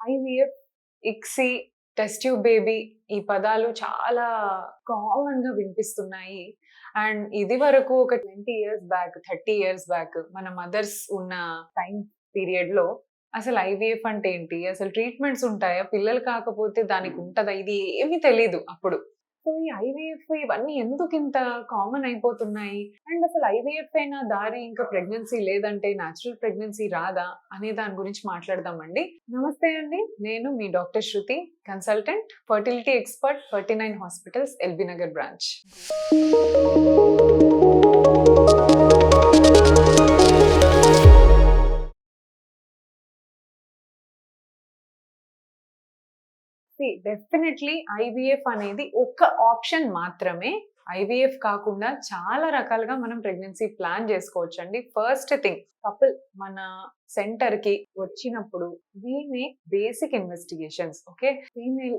IVF, ICSI, test tube baby ఈ పదాలు చాలా కామన్‌గా వినిపిస్తున్నాయి. అండ్ ఇదివరకు ఒక 20 ఇయర్స్ బ్యాక్, 30 ఇయర్స్ బ్యాక్ మన మదర్స్ ఉన్న టైమ్ పీరియడ్‌లో అసలు ఐవీఎఫ్ అంటే ఏంటి? అసలు ట్రీట్మెంట్స్ ఉంటాయా? పిల్లలు కాకపోతే దానికి ఉంటదా? ఇది ఏమీ తెలీదు అప్పుడు. సో, ఈ ఐవీఎఫ్ ఇవన్నీ ఎందుకింత కామన్ అయిపోతున్నాయి? అండ్ అసలు ఐవీఎఫ్ అయినా దారి ఇంకా ప్రెగ్నెన్సీ లేదంటే నేచురల్ ప్రెగ్నెన్సీ రాదా? అనే దాని గురించి మాట్లాడదామండి. నమస్తే అండి. నేను మీ doctor Shruti, consultant, fertility expert, 39 hospitals, LB Nagar branch. Definitely IVF అనేది ఒక ఆప్షన్ మాత్రమే. ఐవీఎఫ్ కాకుండా చాలా రకాలుగా మనం ప్రెగ్నెన్సీ ప్లాన్ చేసుకోవచ్చండి. ఫస్ట్ థింగ్ కపుల్ మన సెంటర్‌కి వచ్చినప్పుడు we make basic investigations. Okay. Female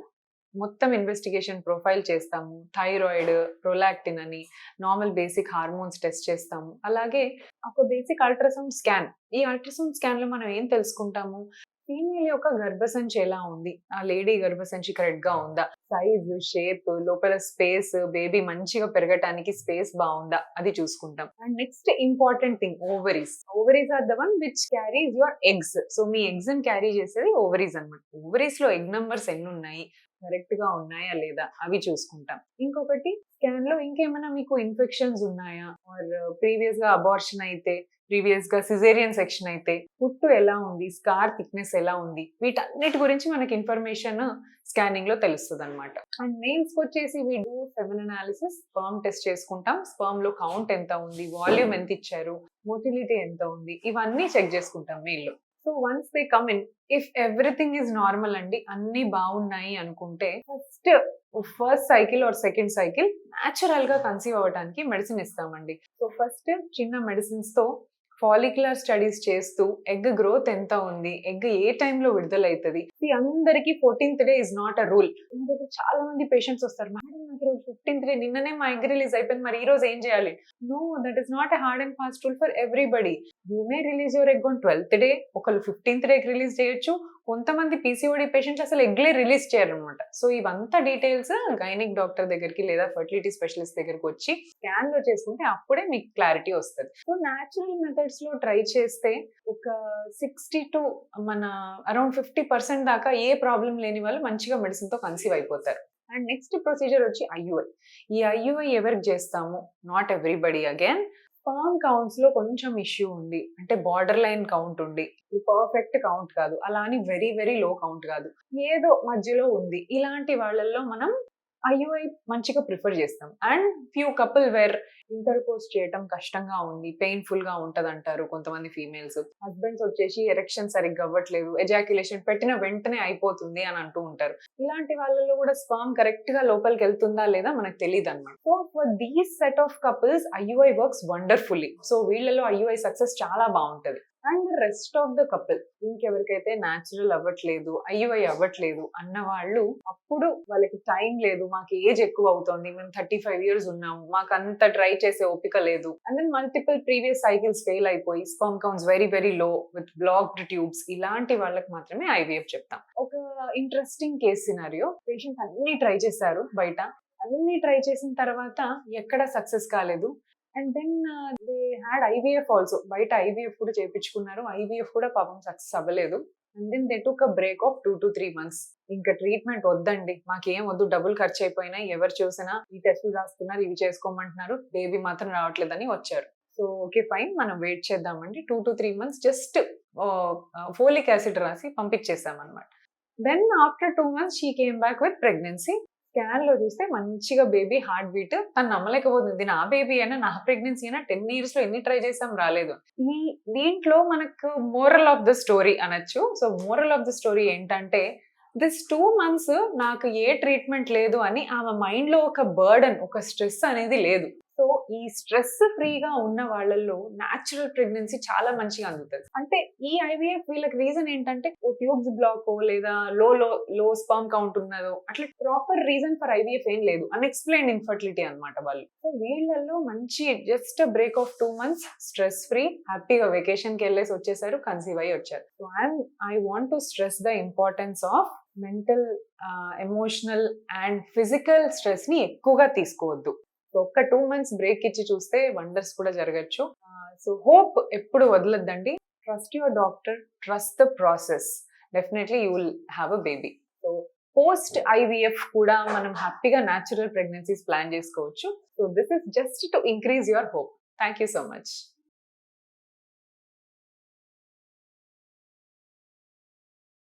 మొత్తం ఇన్వెస్టిగేషన్ ప్రొఫైల్ చేస్తాము. థైరాయిడ్, ప్రొలాక్టిన్ అని, నార్మల్ బేసిక్ హార్మోన్స్ టెస్ట్ చేస్తాము. అలాగే ఒక బేసిక్ అల్ట్రాసౌండ్ స్కాన్. ఈ అల్ట్రాసౌండ్ స్కాన్‌లో మనం ఏం తెలుసుకుంటాము? ఫీమేల్ యొక్క గర్భసంచి ఎలా ఉంది? ఆ లేడీ గర్భసంచి కరెక్ట్‌గా ఉందా? సైజు, షేప్, లోపల స్పేస్, బేబీ మంచిగా పెరగటానికి స్పేస్ బావుందా? అది చూసుకుంటాం. And next important thing ovaries. Ovaries are the one which carries your eggs. So, మీ ఎగ్స్‌ని క్యారీ చేసేది ఓవరీస్ అన్నమాట. ఓవరీస్‌లో ఎగ్ నంబర్స్ ఎన్నున్నాయి? కరెక్ట్‌గా ఉన్నాయా లేదా? అవి చూసుకుంటాం. ఇంకొకటి స్కాన్‌లో ఇంకేమైనా మీకు ఇన్ఫెక్షన్స్ ఉన్నాయా? ఆర్ ప్రీవియస్‌గా అబార్షన్ అయితే, ప్రీవియస్‌గా సిజేరియన్ సెక్షన్ అయితే, కుట్టు ఎలా ఉంది? స్కార్ థిక్‌నెస్ ఎలా ఉంది? వీటన్నిటి గురించి మనకి ఇన్ఫర్మేషన్ స్కానింగ్‌లో తెలుస్తదనమాట. అండ్ మెయిల్స్‌కొచ్చేసి we do semen analysis, sperm test చేసుకుంటాం. స్పెర్మ్‌లో కౌంట్ ఎంత ఉంది? వాల్యూమ్ ఎంత ఇచ్చారు? మోటిలిటీ ఎంత ఉంది? ఇవన్నీ చెక్ చేసుకుంటాం మెయిల్‌లో. So, once they come in, if everything is normal అండి, అన్నీ బావున్నాయి అనుకుంటే first cycle or second cycle న్యాచురల్‌గా కన్సీవ్ అవ్వటానికి మెడిసిన్ ఇస్తామండి. సో, ఫస్ట్ చిన్న మెడిసిన్స్‌తో ఫాలిక్యులర్ స్టడీస్ చేస్తూ ఎగ్ గ్రోత్ ఎంత ఉంది? ఎగ్ ఏ టైంలో విడుదలైతది? అందరికి 14th day is not a rule. నా దగ్గర చాలా మంది పేషెంట్స్ వస్తారు. మేడం నాకు ఈరోజు 15th డే నిన్ననే మా ఎగ్ రిలీజ్ అయిపోయింది. మరి ఈ రోజు ఏం చేయాలి? No, that is not a hard and fast rule for everybody. You may release your egg on 12th day. ఒకళ్ళు 15th డేకి రిలీజ్ చేయొచ్చు. కొంతమంది పీసీఓడి పేషెంట్స్ అసలు ఎగ్లే రిలీజ్ చేయరనమాట. సో, ఇవంతా డీటెయిల్స్ గైనిక్ డాక్టర్ దగ్గరికి లేదా ఫర్టిలిటీ స్పెషలిస్ట్ దగ్గరికి వచ్చి స్కాన్‌లో చేసుకుంటే అప్పుడే మీకు క్లారిటీ వస్తది. సో, న్యాచురల్ మెథడ్స్‌లో ట్రై చేస్తే ఒక 60 టు మన అరౌండ్ 50% దాకా ఏ ప్రాబ్లమ్ లేని వాళ్ళు మంచిగా మెడిసిన్‌తో కన్సీవ్ అయిపోతారు. అండ్ నెక్స్ట్ ప్రొసీజర్ వచ్చి ఐయూఐ. ఈ ఐయూఐ ఎవరికి చేస్తాము? Not everybody again. స్పెర్మ్ కౌంట్స్‌లో కొంచెం ఇష్యూ ఉంది. అంటే బార్డర్ లైన్ కౌంట్ ఉండి, ఇది పర్ఫెక్ట్ కౌంట్ కాదు. అలా అని వెరీ వెరీ లో కౌంట్ కాదు. ఏదో మధ్యలో ఉంది. ఇలాంటి వాళ్ళల్లో మనం ఐయూఐ మంచిగా ప్రిఫర్ చేస్తాం. And few couple where intercourse చేయటం కష్టంగా ఉంది, పెయిన్‌ఫుల్‌గా ఉంటదంటారు కొంతమంది ఫీమేల్స్. హస్బెండ్స్ వచ్చేసి ఎరెక్షన్ సరిగ్గా అవ్వట్లేదు, ఎజాక్యులేషన్ పెట్టిన వెంటనే అయిపోతుంది అని అంటూ ఉంటారు. ఇలాంటి వాళ్ళలో కూడా స్పెర్మ్ కరెక్ట్‌గా లోపలికెళ్తుందా లేదా మనకు తెలీదన్నమాట. So, for these set of couples IUI works wonderfully. So, వీళ్ళలో ఐయూఐ సక్సెస్ చాలా బావుంటది. And rest of the couple ఇంకెవరికైతే న్యాచురల్ అవ్వట్లేదు, ఐయూఐ అవ్వట్లేదు అన్న వాళ్ళు అప్పుడు వాళ్ళకి టైం లేదు, మాకు ఏజ్ ఎక్కువ అవుతోంది, మేము 35 ఇయర్స్ ఉన్నాము, మాకు అంత ట్రై చేసే ఓపిక లేదు. And then multiple previous cycles fail అయిపోయి sperm counts very very low with blocked tubes, ఇలాంటి వాళ్ళకి మాత్రమే ఐవీఎఫ్ చెప్తాం. ఒక ఇంట్రెస్టింగ్ కేస్ సినారియో. పేషెంట్స్ అన్ని ట్రై చేశారు బయట. అన్ని ట్రై చేసిన తర్వాత ఎక్కడ సక్సెస్ కాలేదు. And then they had IVF also. బయట ఐవీఎఫ్ కూడా చేపించుకున్నారు. ఐవీఎఫ్ కూడా పాపం సక్సెస్ అవ్వలేదు. And then they took a break of 2 to 3 months. ఇంకా ట్రీట్మెంట్ వద్దండి, మాకేం వద్దు, డబ్బులు ఖర్చు అయిపోయినాయి, ఎవరు చూసినా ఈ టెస్టులు రాస్తున్నారు, ఇవి చేసుకోమంటున్నారు, బేబీ మాత్రం రావట్లేదని వచ్చారు. సో, ఓకే ఫైన్, మనం వెయిట్ చేద్దామండి. 2 to 3 months just folic acid రాసి పంపించేసామన్నమాట. Then after 2 months she came back with pregnancy. స్కాన్‌లో చూస్తే మంచిగా బేబీ హార్ట్ బీట్ తను నమ్మలేకపోతుంది. ఇది నా బేబీ అయినా, నా ప్రెగ్నెన్సీ అయినా, 10 ఇయర్స్‌లో ఎన్ని ట్రై చేసాం రాలేదు. ఈ దీంట్లో మనకు మోరల్ ఆఫ్ ద స్టోరీ అనొచ్చు. So, moral of the story ఏంటంటే దిస్ 2 months నాకు ఏ ట్రీట్మెంట్ లేదు అని ఆమె మైండ్‌లో ఒక బర్డెన్, ఒక స్ట్రెస్ అనేది లేదు. సో ఈ స్ట్రెస్ ఫ్రీగా ఉన్న వాళ్ళల్లో న్యాచురల్ ప్రెగ్నెన్సీ చాలా మంచిగా అందుతుంది. అంటే ఈ ఐవీఎఫ్ వీళ్ళకి రీజన్ ఏంటంటే ట్యూబ్స్ బ్లాక్ లేదా లో స్పర్మ్ కౌంట్ ఉన్నదో అట్లా ప్రాపర్ రీజన్ ఫర్ ఐవీఎఫ్ ఏం లేదు. అన్ఎక్స్ప్లెయిన్డ్ ఇన్ఫర్టిలిటీ అన్నమాట వాళ్ళు. సో వీళ్ళల్లో మంచి just break of 2 months stress free హ్యాపీగా వెకేషన్ కి వెళ్ళేసి వచ్చేసారు, కన్సీవ్ అయ్యి వచ్చారు. So I want to stress the importance of mental, emotional and physical stress ని ఎక్కువగా తీసుకోవద్దు. సో ఒక్క 2 months బ్రేక్ ఇచ్చి చూస్తే వండర్స్ కూడా జరగచ్చు. సో హోప్ ఎప్పుడు వదలొద్దండి. Trust your doctor, trust the process. Definitely you will have a baby. So post IVF కూడా మనం హ్యాపీగా న్యాచురల్ ప్రెగ్నెన్సీస్ ప్లాన్ చేసుకోవచ్చు. So this is just to increase your hope. Thank you so much.